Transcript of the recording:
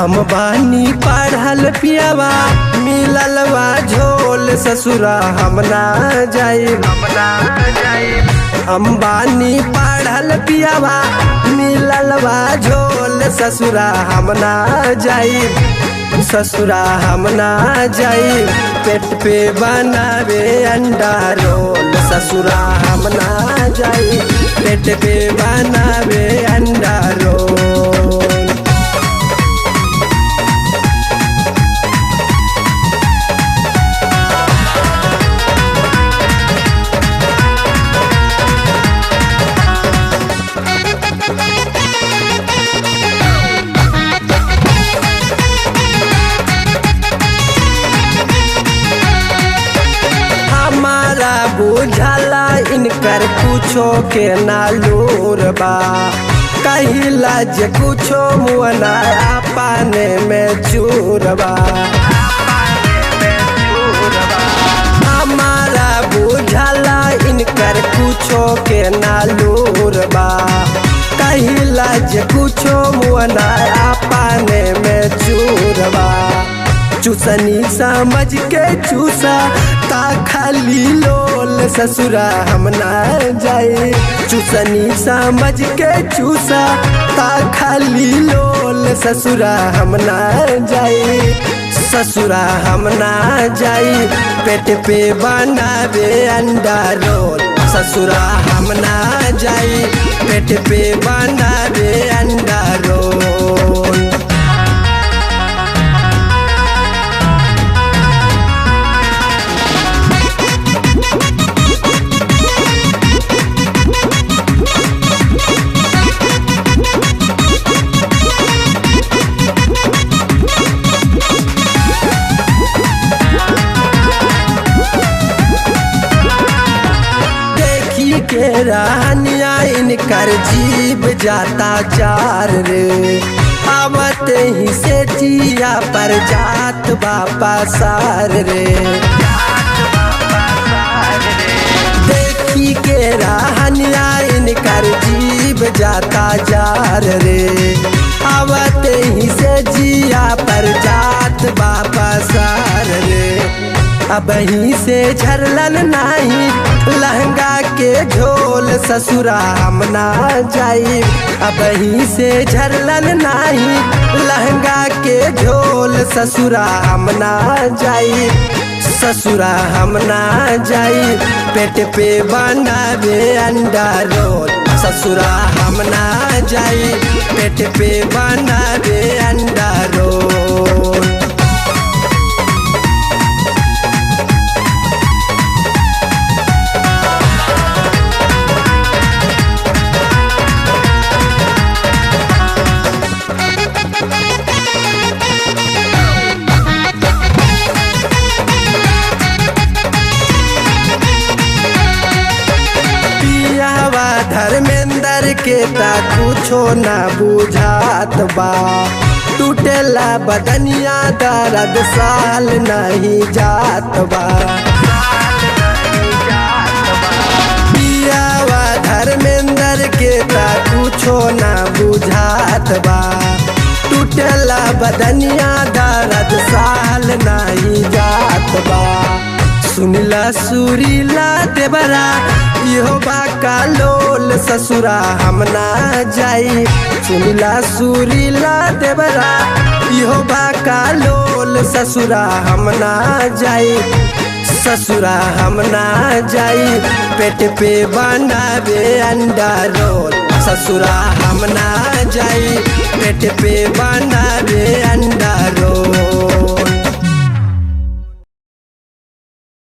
हम बानी पढ़ल पियावा मिलल बा झोल ससुरा हम ना जाई हम बानी पढ़ल पियावा मिलल बा झोल ससुरा हम ना जाई ससुरा हम ना जाई पेट पे बनावे अंडा रोल ससुरा हम ना जाई पेट पे बनावे अंडा रोल। बुझला इनकर कुछो के नालूर बा कहिला जे कुछो मुअना पाने में चूरबा हमारा बुझला इनकर कुछो के नालूर बा कहिला जे कुछो मुअना पाने में चूरबा चूसनी समझ के चूसा ता खाली लोल ससुरा हम ना जाए चूसनी समझ के चूसा ता खाली लोल ससुरा हम ना जाए ससुरा हम ना जाए पेट पे बनावे अंडा रोल ससुरा हम ना जाए पेट पे बनावे अंडा रोल। के रानिया इनकर जीव जाता चार रे आवत ही से जिया पर जात बापा सार रे देखी के रानिया इनकर जीव जाता जार रे आवत ही से जिया पर जात बापा सार रे अब ही से झरलन नहीं लहंगा के झोल ससुरा हम ना जाई अब ही से झरलन नहीं लहंगा के झोल ससुरा हम ना जाई ससुरा हम ना जाई पेट पे बनावे अंडा रोल ससुरा हम ना जाई पेट पे बनावे अंडा रोल। धर्मेंद्र के ता कुछो ना बुझात बा टूटेला बदनिया दर्द साल नहीं जात बा पियावा धर्मेंद्र के ता कुछो ना बुझात बा टूटेला बदनिया दर्द साल नहीं जात बा सुनिला सुरीला देवरा इहो बाका लोल ससुरा हम ना जाई सुनिला सुरीला देवरा इहो बाका लोल ससुरा हम ना जाई ससुरा हम ना जाई पेट पे बनावे अंडा रोल ससुरा हम ना जाई पेट पे बनावे अंडा रोल।